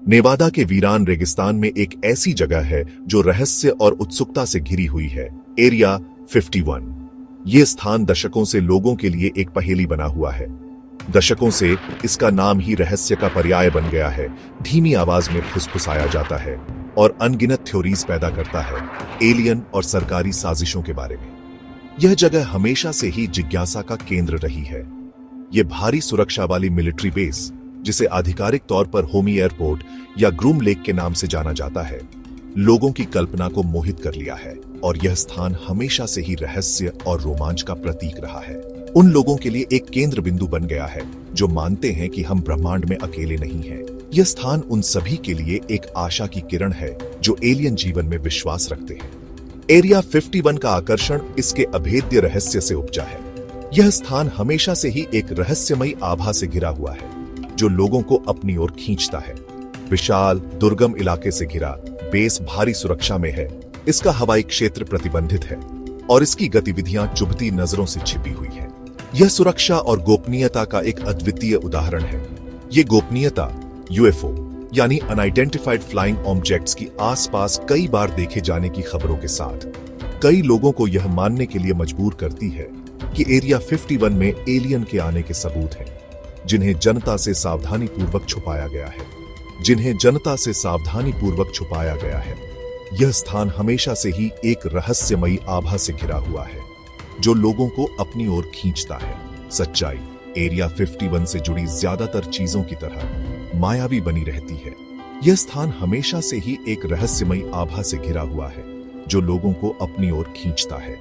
नेवादा के वीरान रेगिस्तान में एक ऐसी जगह है जो रहस्य और उत्सुकता से घिरी हुई है, एरिया 51। ये स्थान दशकों से लोगों के लिए एक पहेली बना हुआ है। दशकों से इसका नाम ही रहस्य का पर्याय बन गया है। धीमी आवाज में फुसफुसाया जाता है और अनगिनत थ्योरीज पैदा करता है एलियन और सरकारी साजिशों के बारे में। यह जगह हमेशा से ही जिज्ञासा का केंद्र रही है। यह भारी सुरक्षा वाली मिलिट्री बेस, जिसे आधिकारिक तौर पर होमी एयरपोर्ट या ग्रूम लेक के नाम से जाना जाता है, लोगों की कल्पना को मोहित कर लिया है और यह स्थान हमेशा से ही रहस्य और रोमांच का प्रतीक रहा है। उन लोगों के लिए एक केंद्र बिंदु बन गया है जो मानते हैं कि हम ब्रह्मांड में अकेले नहीं हैं। यह स्थान उन सभी के लिए एक आशा की किरण है जो एलियन जीवन में विश्वास रखते हैं। एरिया 51 का आकर्षण इसके अभेद्य रहस्य से उपजा है। यह स्थान हमेशा से ही एक रहस्यमयी आभा से घिरा हुआ है जो लोगों को अपनी ओर खींचता है। विशाल दुर्गम इलाके से घिरा बेस भारी सुरक्षा में है। इसका हवाई क्षेत्र प्रतिबंधित है और इसकी गतिविधियां चुभती नजरों से छिपी हुई है। यह सुरक्षा और गोपनीयता का एक अद्वितीय उदाहरण है। यह गोपनीयता यूएफओ यानी अनआइडेंटिफाइड फ्लाइंग ऑब्जेक्ट्स की आसपास कई बार देखे जाने की खबरों के साथ कई लोगों को यह मानने के लिए मजबूर करती है कि एरिया 51 में एलियन के आने के सबूत हैं, जिन्हें जनता से सावधानी पूर्वक छुपाया गया है। यह स्थान हमेशा से ही एक रहस्यमयी आभा से घिरा हुआ है जो लोगों को अपनी ओर खींचता है। सच्चाई एरिया 51 से जुड़ी ज्यादातर चीजों की तरह मायावी बनी रहती है। यह स्थान हमेशा से ही एक रहस्यमयी आभा से घिरा हुआ है जो लोगों को अपनी ओर खींचता है,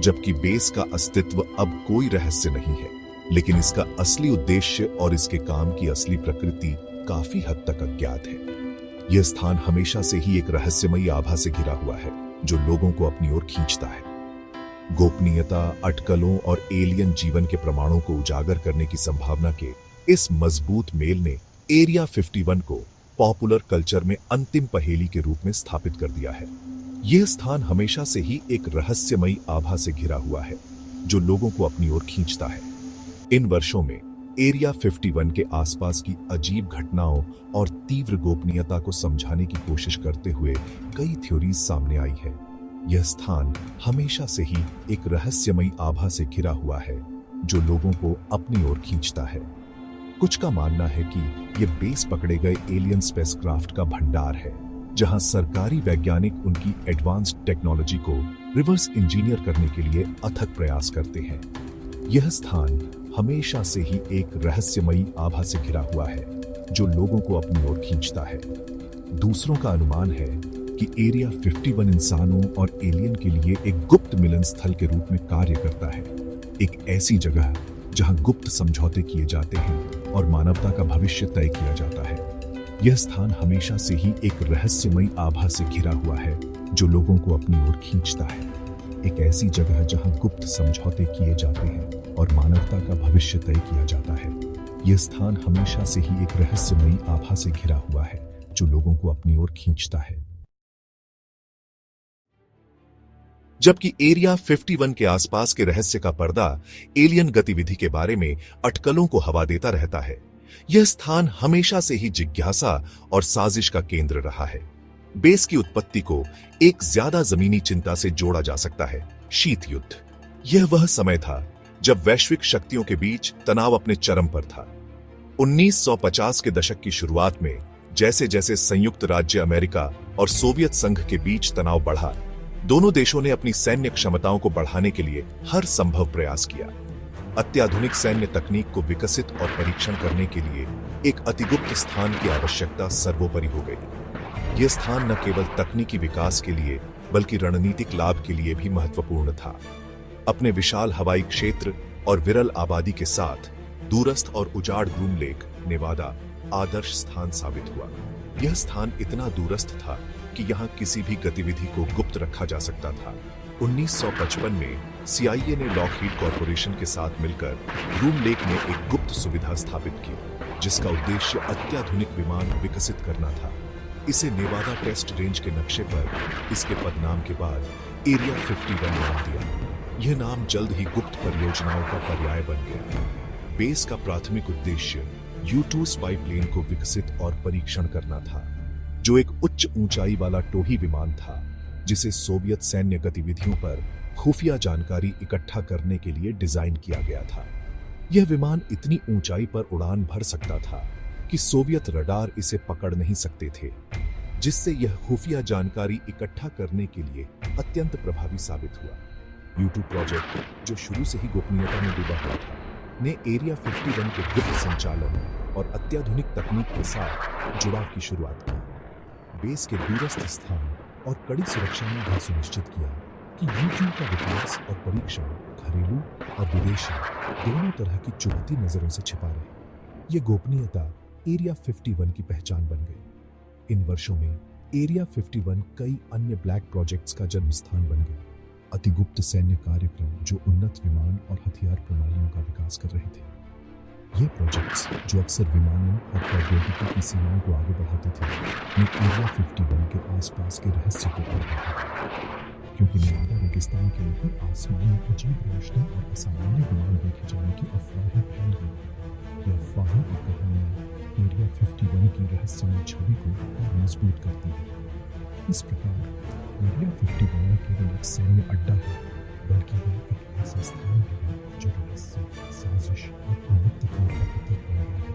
जबकि बेस का अस्तित्व अब कोई रहस्य नहीं है, लेकिन इसका असली उद्देश्य और इसके काम की असली प्रकृति काफी हद तक अज्ञात है। यह स्थान हमेशा से ही एक रहस्यमयी आभा से घिरा हुआ है जो लोगों को अपनी ओर खींचता है। गोपनीयता, अटकलों और एलियन जीवन के प्रमाणों को उजागर करने की संभावना के इस मजबूत मेल ने एरिया 51 को पॉपुलर कल्चर में अंतिम पहेली के रूप में स्थापित कर दिया है। यह स्थान हमेशा से ही एक रहस्यमयी आभा से घिरा हुआ है जो लोगों को अपनी ओर खींचता है। इन वर्षों में एरिया 51 के आसपास की अजीब घटनाओं और तीव्र गोपनीयता को समझाने की कोशिश करते हुए कई थ्योरीज सामने आई है। यह स्थान हमेशा से ही एक रहस्यमयी आभा से घिरा हुआ है जो लोगों को अपनी ओर खींचता है। कुछ का मानना है कि यह बेस पकड़े गए एलियन स्पेसक्राफ्ट का भंडार है, जहां सरकारी वैज्ञानिक उनकी एडवांस्ड टेक्नोलॉजी को रिवर्स इंजीनियर करने के लिए अथक प्रयास करते हैं। यह स्थान हमेशा से ही एक रहस्यमयी आभा से घिरा हुआ है जो लोगों को अपनी ओर खींचता है। दूसरों का अनुमान है कि एरिया 51 इंसानों और एलियन के लिए एक गुप्त मिलन स्थल के रूप में कार्य करता है, एक ऐसी जगह जहां गुप्त समझौते किए जाते हैं और मानवता का भविष्य तय किया जाता है। यह स्थान हमेशा से ही एक रहस्यमयी आभा से घिरा हुआ है जो लोगों को अपनी ओर खींचता है, एक ऐसी जगह जहां गुप्त समझौते किए जाते हैं और मानवता का भविष्य तय किया जाता है। यह स्थान हमेशा से ही एक रहस्यमयी आभा से घिरा हुआ है जो लोगों को अपनी ओर खींचता है। जबकि एरिया 51 के आसपास के रहस्य का पर्दा एलियन गतिविधि के बारे में अटकलों को हवा देता रहता है, यह स्थान हमेशा से ही जिज्ञासा और साजिश का केंद्र रहा है। बेस की उत्पत्ति को एक ज्यादा जमीनी चिंता से जोड़ा जा सकता है, शीत युद्ध। यह वह समय था जब वैश्विक शक्तियों के बीच तनाव अपने चरम पर था। 1950 के दशक की शुरुआत में जैसे जैसे संयुक्त राज्य अमेरिका और सोवियत संघ के बीच तनाव बढ़ा, दोनों देशों ने अपनी सैन्य क्षमताओं को बढ़ाने के लिए हर संभव प्रयास किया। अत्याधुनिक सैन्य तकनीक को विकसित और परीक्षण करने के लिए एक अतिगुप्त स्थान की आवश्यकता सर्वोपरि हो गई। यह स्थान न केवल तकनीकी विकास के लिए बल्कि रणनीतिक लाभ के लिए भी महत्वपूर्ण था। अपने विशाल हवाई क्षेत्र और विरल आबादी के साथ दूरस्थ और उजाड़ ग्रूम लेक, नेवादा आदर्श स्थान साबित हुआ। यह स्थान इतना दूरस्थ था कि यहां किसी भी गतिविधि को गुप्त रखा जा सकता था। 1955 में CIA ने लॉकहीड कॉरपोरेशन के साथ मिलकर ग्रूम लेक में एक गुप्त सुविधा स्थापित की, जिसका उद्देश्य अत्याधुनिक विमान विकसित करना था। इसे नेवादा टेस्ट रेंज के नक्शे पर इसके पदनाम के बाद एरिया 51 नाम दिया। यह नाम जल्द ही गुप्त परियोजनाओं का पर्याय बन गया। बेस का प्राथमिक उद्देश्य U-2 स्पाई प्लेन को विकसित और परीक्षण करना था, जो एक उच्च ऊंचाई वाला टोही विमान था जिसे सोवियत सैन्य गतिविधियों पर खुफिया जानकारी इकट्ठा करने के लिए डिजाइन किया गया था। यह विमान इतनी ऊंचाई पर उड़ान भर सकता था कि सोवियत रडार इसे पकड़ नहीं सकते थे, जिससे यह खुफिया जानकारी इकट्ठा करने के लिए अत्यंत प्रभावी साबित हुआ। U-2 प्रोजेक्ट, जो शुरू से ही गोपनीयता में डूबा हुआ था, ने एरिया 51 के गुप्त संचालन और अत्याधुनिक तकनीक के साथ जुड़ाव की शुरुआत की। बेस के दूरस्थ स्थान और कड़ी सुरक्षा ने यह सुनिश्चित किया कि U-2 का विकास और परीक्षण घरेलू और विदेशी दोनों तरह की चुभती नजरों से छिपा रहे। यह गोपनीयता एरिया 51 की पहचान बन गई। इन वर्षों में एरिया 51 कई अन्य ब्लैक प्रोजेक्ट्स का जन्म स्थान बन गया। अतिगुप्त सैन्य कार्यक्रम जो उन्नत विमान और हथियार प्रणालियों का विकास कर रहे थे। ये प्रोजेक्ट्स, जो अक्सर विमानन और प्रौद्योगिकी की सीमाओं को आगे बढ़ाते थे, ने एरिया 51 के आसपास के रहस्य को उलझाया। क्योंकि नेवाडा रेगिस्तान के ऊपर आसमान में अजीब रोशनी और असामान्य विमान देखे जाने की अफवाहें फैल गई। ये अफवाहें और कहानियां एरिया 51 की रहस्यमय छवि को और मजबूत करती है। इस प्रकार एरिया 51 न केवल एक सैन्य अड्डा है, बल्कि यह एक ऐसा स्थान भी है जो रहस्य, साजिश और उन्नत तकनीक का प्रतीक बन गया है।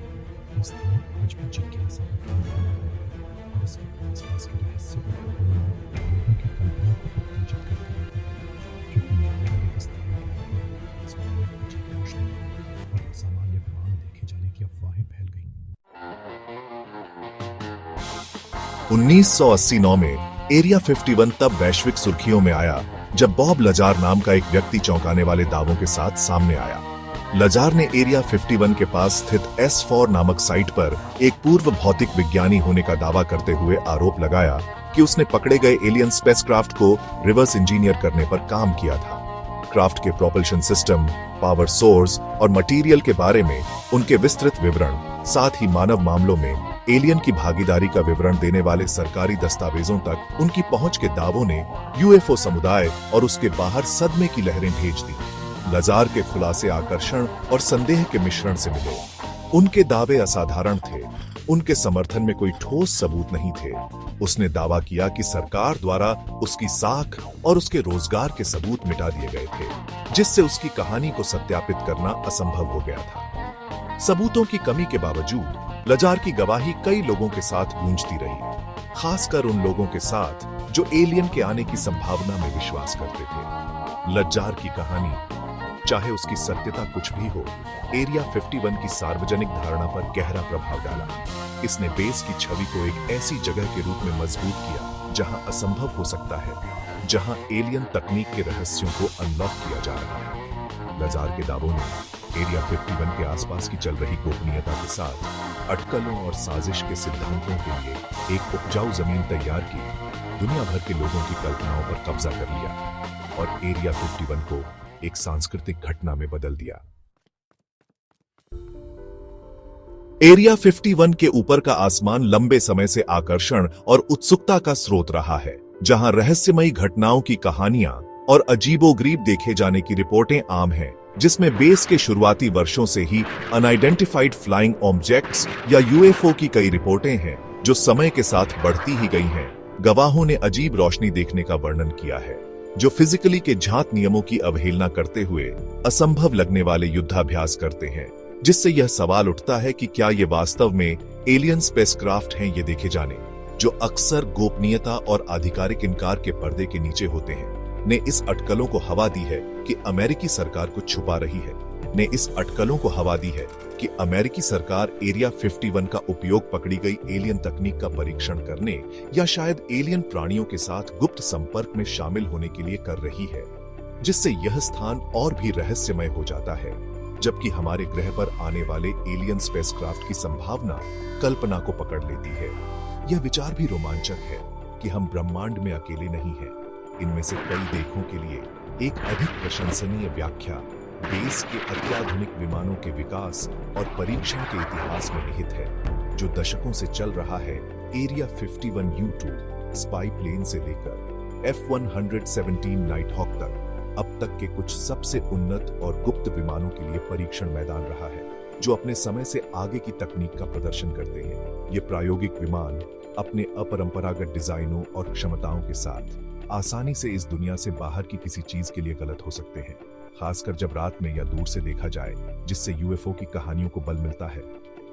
यह स्थान आज भी जिज्ञासा का केंद्र बना हुआ है और इसके आसपास के रहस्य और कहानियां लोगों की कल्पना को उत्तेजित करती रहती है। क्योंकि नेवाडा रेगिस्तान के ऊपर आसमान में अजीब रोशनी और असामान्य विमान देखे जाने की अफवाहें फैल गईं। 1989 में एरिया 51 तब वैश्विक सुर्खियों में आया जब बॉब लजार नाम का एक व्यक्ति चौंकाने वाले दावों के साथ सामने आया। लजार ने एरिया 51 के पास स्थित S4 नामक साइट पर एक पूर्व भौतिक विज्ञानी होने का दावा करते हुए आरोप लगाया कि उसने पकड़े गए एलियन स्पेसक्राफ्ट को रिवर्स इंजीनियर करने पर काम किया था। क्राफ्ट के प्रोपल्शन सिस्टम, पावर सोर्स और मटेरियल के बारे में उनके विस्तृत विवरण, साथ ही मानव मामलों में एलियन की भागीदारी का विवरण देने वाले सरकारी दस्तावेजों तक उनकी पहुंच के दावों ने यूएफओ समुदाय और उसके बाहर सदमे की लहरें भेज दी। लजार के खुलासे आकर्षण और संदेह के मिश्रण से मिले। उनके दावे असाधारण थे, उनके समर्थन में कोई ठोस सबूत नहीं थे। उसने दावा किया कि सरकार द्वारा उसकी साख और उसके रोजगार के सबूत मिटा दिए गए थे, जिससे उसकी कहानी को सत्यापित करना असंभव हो गया था। सबूतों की कमी के बावजूद लजार की गवाही कई लोगों के साथ गूंजती रही, खासकर उन लोगों के साथ जो एलियन के आने की संभावना में विश्वास करते थे। लजार की कहानी, चाहे उसकी सत्यता कुछ भी हो, एरिया 51 की सार्वजनिक धारणा पर गहरा प्रभाव डाला। इसने बेस की छवि को एक ऐसी जगह के रूप में मजबूत किया जहां असंभव हो सकता है, जहां एलियन तकनीक के रहस्यों को अनलॉक किया जा रहा है। लजार के दावों ने एरिया 51 के आसपास की चल रही गोपनीयता के साथ अटकलों और साजिश के सिद्धांतों के लिए एक उपजाऊ जमीन तैयार की, दुनिया भर के लोगों की कल्पनाओं पर कब्जा कर लिया और एरिया 51 को एक सांस्कृतिक घटना में बदल दिया। एरिया 51 के ऊपर का आसमान लंबे समय से आकर्षण और उत्सुकता का स्रोत रहा है, जहां रहस्यमयी घटनाओं की कहानियां और अजीबोगरीब देखे जाने की रिपोर्टें आम हैं, जिसमें बेस के शुरुआती वर्षों से ही अनआइडेंटिफाइड फ्लाइंग ऑब्जेक्ट्स या यूएफओ की कई रिपोर्टें हैं, जो समय के साथ बढ़ती ही गई हैं। गवाहों ने अजीब रोशनी देखने का वर्णन किया है, जो फिजिकली के झांत नियमों की अवहेलना करते हुए असंभव लगने वाले युद्धाभ्यास करते हैं, जिससे यह सवाल उठता है कि क्या ये वास्तव में एलियन स्पेसक्राफ्ट हैं ये देखे जाने, जो अक्सर गोपनीयता और आधिकारिक इनकार के पर्दे के नीचे होते हैं, ने इस अटकलों को हवा दी है कि अमेरिकी सरकार कुछ छुपा रही है, ने इस अटकलों को हवा दी है कि अमेरिकी सरकार एरिया 51 का उपयोग पकड़ी गई एलियन तकनीक का परीक्षण करने या शायद एलियन प्राणियों के साथ गुप्त संपर्क में शामिल होने के लिए कर रही है, जिससे यह स्थान और भी रहस्यमय हो जाता है। जबकि हमारे ग्रह पर आने वाले एलियन स्पेसक्राफ्ट की संभावना कल्पना को पकड़ लेती है। यह विचार भी रोमांचक है कि हम ब्रह्मांड में अकेले नहीं हैं। इनमें से कई देखों के लिए एक अधिक प्रशंसनीय व्याख्या बेस के अत्याधुनिक विमानों के विकास और परीक्षण के इतिहास में निहित है, जो दशकों से चल रहा है। एरिया 51 U-2 स्पाई प्लेन से लेकर F-117 नाइटहॉक तक अब तक के कुछ सबसे उन्नत और गुप्त विमानों के लिए परीक्षण मैदान रहा है। जो अपने समय से आगे की तकनीक का प्रदर्शन करते हैं। ये प्रायोगिक विमान अपने अपरंपरागत डिजाइनों और क्षमताओं के साथ आसानी से इस दुनिया से बाहर की किसी चीज के लिए गलत हो सकते हैं, खासकर जब रात में या दूर से देखा जाए, जिससे यूएफओ की कहानियों को बल मिलता है।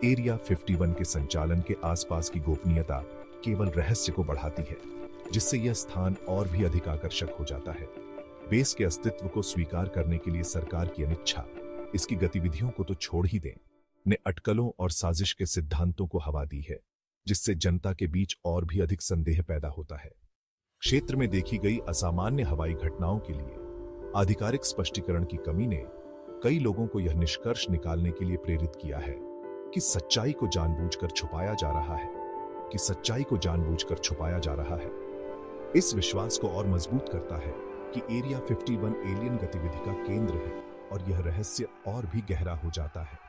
एरिया 51 के संचालन के आसपास की गोपनीयता केवल रहस्य को बढ़ाती है, जिससे यह स्थान और भी अधिक आकर्षक हो जाता है। बेस के अस्तित्व को स्वीकार करने के लिए सरकार की अनिच्छा इसकी गतिविधियों को तो छोड़ ही दें, ने अटकलों और साजिश के सिद्धांतों को हवा दी है, जिससे जनता के बीच और भी अधिक संदेह पैदा होता है। क्षेत्र में देखी गई असामान्य हवाई घटनाओं के लिए आधिकारिक स्पष्टीकरण की कमी ने कई लोगों को यह निष्कर्ष निकालने के लिए प्रेरित किया है कि सच्चाई को जानबूझकर छुपाया जा रहा है। इस विश्वास को और मजबूत करता है कि एरिया 51 एलियन गतिविधि का केंद्र है और यह रहस्य और भी गहरा हो जाता है।